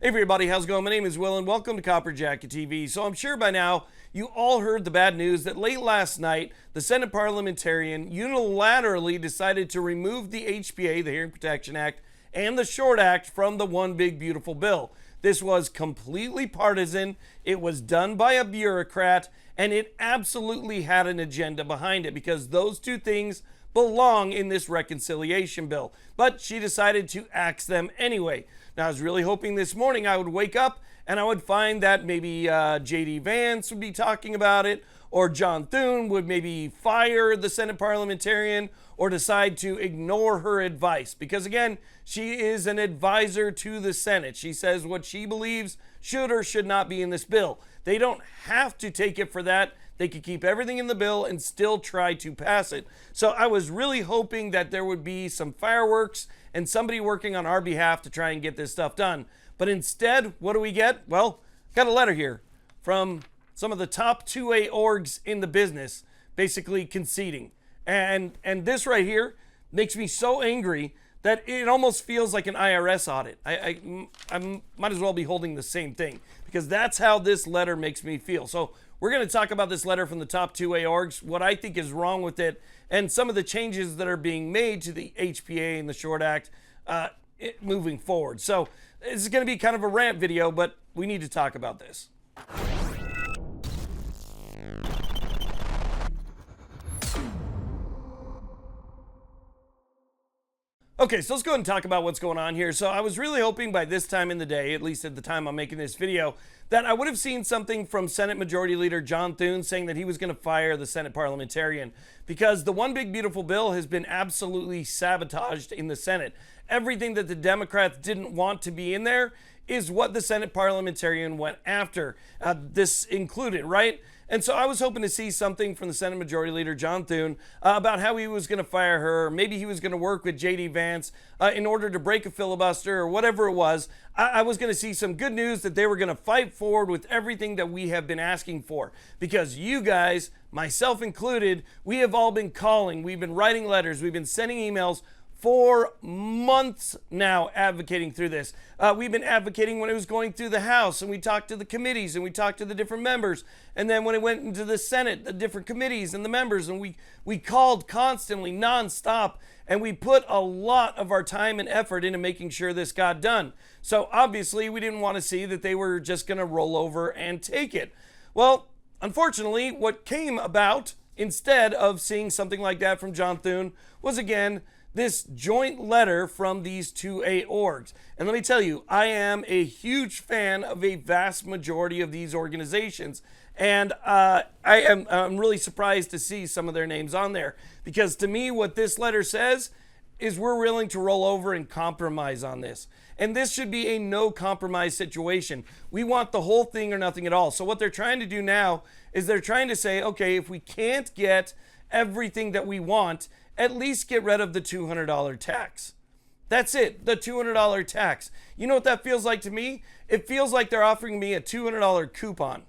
Hey everybody, how's it going? My name is Will and welcome to Copper Jacket TV. So I'm sure by now you all heard the bad news that late last night the Senate Parliamentarian unilaterally decided to remove the HPA, the Hearing Protection Act, and the Short Act from the One Big Beautiful Bill. This was completely partisan, it was done by a bureaucrat, and it absolutely had an agenda behind it because those two things belong in this reconciliation bill. But she decided to axe them anyway. Now, I was really hoping this morning I would wake up and I would find that maybe J.D. Vance would be talking about it, or John Thune would maybe fire the Senate Parliamentarian or decide to ignore her advice. Because again, she is an advisor to the Senate. She says what she believes should or should not be in this bill. They don't have to take it for that. They could keep everything in the bill and still try to pass it. So I was really hoping that there would be some fireworks and somebody working on our behalf to try and get this stuff done. But instead, what do we get? Well, got a letter here from some of the top 2A orgs in the business basically conceding. And this right here makes me so angry that it almost feels like an IRS audit. I might as well be holding the same thing because that's how this letter makes me feel. So we're going to talk about this letter from the top 2A orgs, what I think is wrong with it, and some of the changes that are being made to the HPA and the Short Act moving forward. So this is going to be kind of a rant video, but we need to talk about this. Okay, so let's go ahead and talk about what's going on here. So I was really hoping by this time in the day, at least at the time I'm making this video, that I would have seen something from Senate Majority Leader John Thune saying that he was going to fire the Senate Parliamentarian because the One Big Beautiful Bill has been absolutely sabotaged in the Senate. Everything that the Democrats didn't want to be in there is what the Senate Parliamentarian went after. This included, right? And so I was hoping to see something from the Senate Majority Leader John Thune about how he was going to fire her. Maybe he was going to work with J.D. Vance in order to break a filibuster or whatever it was. I was going to see some good news that they were going to fight forward with everything that we have been asking for. Because you guys, myself included, we have all been calling, we've been writing letters, we've been sending emails for months now advocating through this. We've been advocating when it was going through the House, and we talked to the committees and we talked to the different members. And then when it went into the Senate, the different committees and the members, and we called constantly, nonstop, and we put a lot of our time and effort into making sure this got done. So obviously we didn't want to see that they were just going to roll over and take it. Well, unfortunately, what came about instead of seeing something like that from John Thune was, again, this joint letter from these 2A orgs. And let me tell you, I am a huge fan of a vast majority of these organizations. And I'm really surprised to see some of their names on there. Because to me, what this letter says is we're willing to roll over and compromise on this. And this should be a no compromise situation. We want the whole thing or nothing at all. So what they're trying to do now is they're trying to say, okay, if we can't get everything that we want, at least get rid of the $200 tax. That's it, the $200 tax. You know what that feels like to me? It feels like they're offering me a $200 coupon.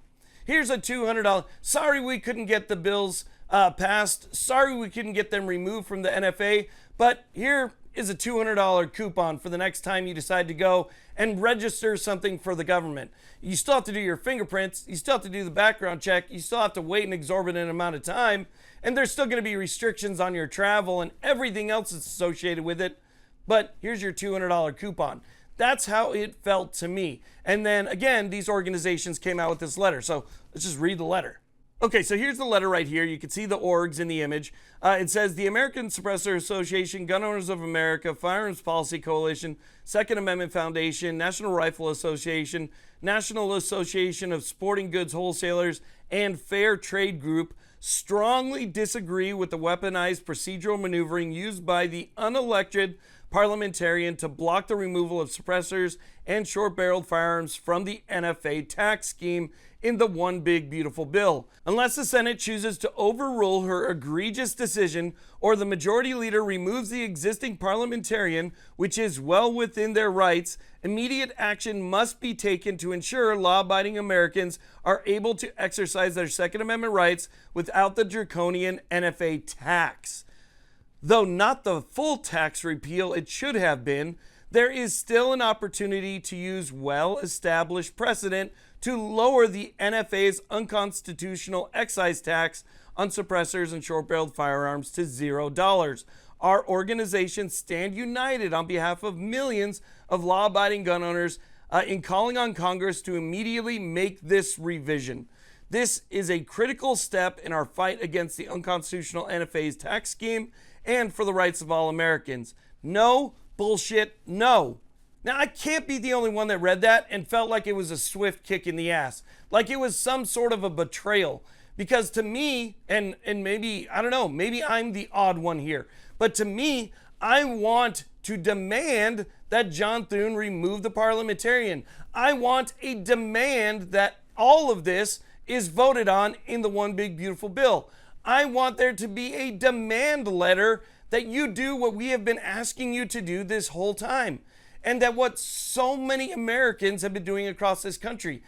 Here's a $200. Sorry we couldn't get the bills passed. Sorry we couldn't get them removed from the NFA. But here is a $200 coupon for the next time you decide to go and register something for the government. You still have to do your fingerprints. You still have to do the background check. You still have to wait an exorbitant amount of time. And there's still going to be restrictions on your travel and everything else that's associated with it. But here's your $200 coupon. That's how it felt to me. And then again, these organizations came out with this letter. So let's just read the letter. Okay, so here's the letter right here. You can see the orgs in the image. It says the American Suppressor Association, Gun Owners of America, Firearms Policy Coalition, Second Amendment Foundation, National Rifle Association, National Association of Sporting Goods Wholesalers, and Fair Trade Group strongly disagree with the weaponized procedural maneuvering used by the unelected parliamentarian to block the removal of suppressors and short-barreled firearms from the NFA tax scheme in the One Big Beautiful Bill. Unless the Senate chooses to overrule her egregious decision or the majority leader removes the existing parliamentarian, which is well within their rights, immediate action must be taken to ensure law-abiding Americans are able to exercise their Second Amendment rights without the draconian NFA tax. Though not the full tax repeal it should have been, there is still an opportunity to use well-established precedent to lower the NFA's unconstitutional excise tax on suppressors and short-barreled firearms to $0. Our organizations stand united on behalf of millions of law-abiding gun owners in calling on Congress to immediately make this revision. This is a critical step in our fight against the unconstitutional NFA's tax scheme and for the rights of all Americans. No bullshit, no. Now, I can't be the only one that read that and felt like it was a swift kick in the ass, like it was some sort of a betrayal. Because to me, and maybe, I don't know, maybe I'm the odd one here, but to me, I want to demand that John Thune remove the parliamentarian. I want a demand that all of this is voted on in the one big beautiful bill. I want there to be a demand letter that you do what we have been asking you to do this whole time, and that what so many Americans have been doing across this country.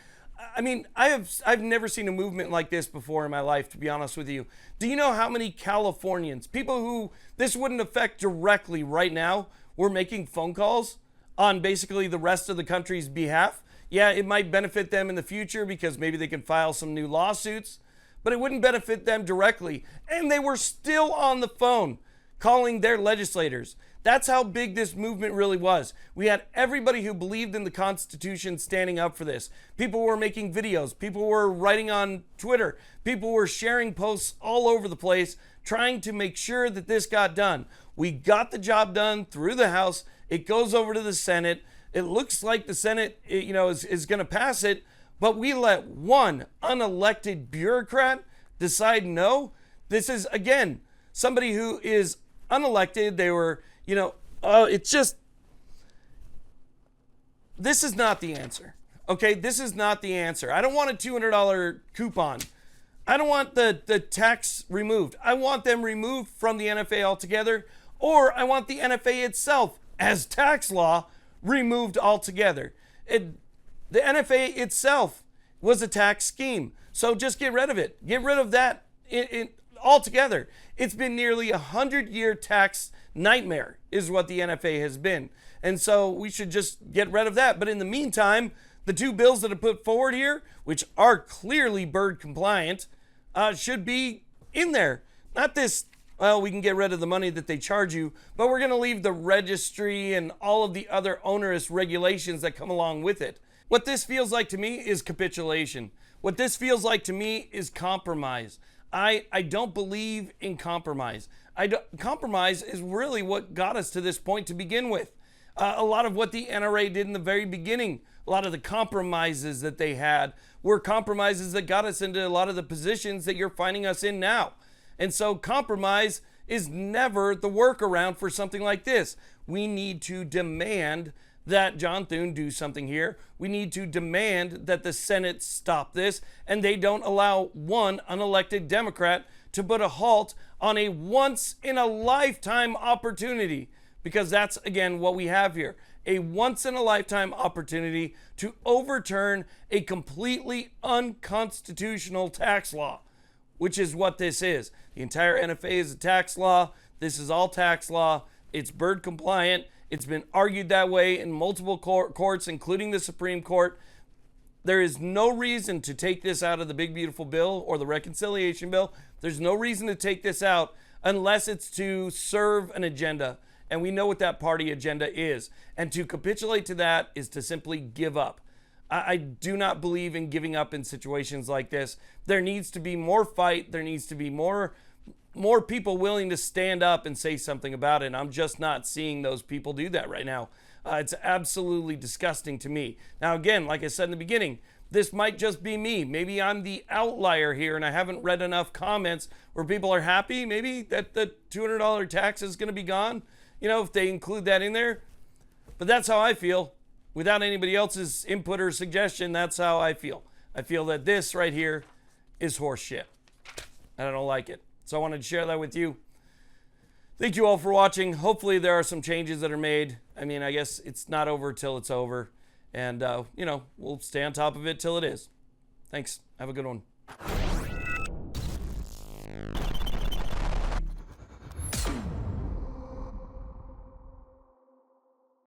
I mean, I've never seen a movement like this before in my life, to be honest with you. Do you know how many Californians, people who this wouldn't affect directly right now, were making phone calls on basically the rest of the country's behalf? Yeah, it might benefit them in the future because maybe they can file some new lawsuits, but it wouldn't benefit them directly. And they were still on the phone calling their legislators. That's how big this movement really was. We had everybody who believed in the Constitution standing up for this. People were making videos. People were writing on Twitter. People were sharing posts all over the place trying to make sure that this got done. We got the job done through the House. It goes over to the Senate. It looks like the Senate, is going to pass it, but we let one unelected bureaucrat decide no. This is, again, somebody who is unelected. They were, it's just, this is not the answer. Okay, this is not the answer. I don't want a $200 coupon. I don't want the tax removed. I want them removed from the NFA altogether, or I want the NFA itself as tax law removed altogether. The NFA itself was a tax scheme, so just get rid of it. Get rid of that altogether. It's been nearly a 100-year tax nightmare is what the NFA has been. And so we should just get rid of that. But in the meantime, the two bills that are put forward here, which are clearly Byrd compliant, should be in there. Not this, well, we can get rid of the money that they charge you, but we're going to leave the registry and all of the other onerous regulations that come along with it. What this feels like to me is capitulation. What this feels like to me is compromise. I don't believe in compromise. Compromise is really what got us to this point to begin with. A lot of what the NRA did in the very beginning, a lot of the compromises that they had were compromises that got us into a lot of the positions that you're finding us in now. And so compromise is never the workaround for something like this. We need to demand that John Thune do something here. We need to demand that the Senate stop this and they don't allow one unelected Democrat to put a halt on a once-in-a-lifetime opportunity, because that's, again, what we have here. A once-in-a-lifetime opportunity to overturn a completely unconstitutional tax law, which is what this is. The entire NFA is a tax law. This is all tax law. It's Byrd compliant. It's been argued that way in multiple courts, including the Supreme Court. There is no reason to take this out of the big beautiful bill or the reconciliation bill. There's no reason to take this out unless it's to serve an agenda. And we know what that party agenda is. And to capitulate to that is to simply give up. I do not believe in giving up in situations like this. There needs to be more fight. There needs to be more people willing to stand up and say something about it. And I'm just not seeing those people do that right now. It's absolutely disgusting to me. Now, again, like I said in the beginning, this might just be me. Maybe I'm the outlier here and I haven't read enough comments where people are happy maybe that the $200 tax is going to be gone, if they include that in there. But that's how I feel. Without anybody else's input or suggestion, that's how I feel. I feel that this right here is horse shit. And I don't like it. So I wanted to share that with you. Thank you all for watching. Hopefully there are some changes that are made. I mean, I guess it's not over till it's over. And, we'll stay on top of it till it is. Thanks. Have a good one.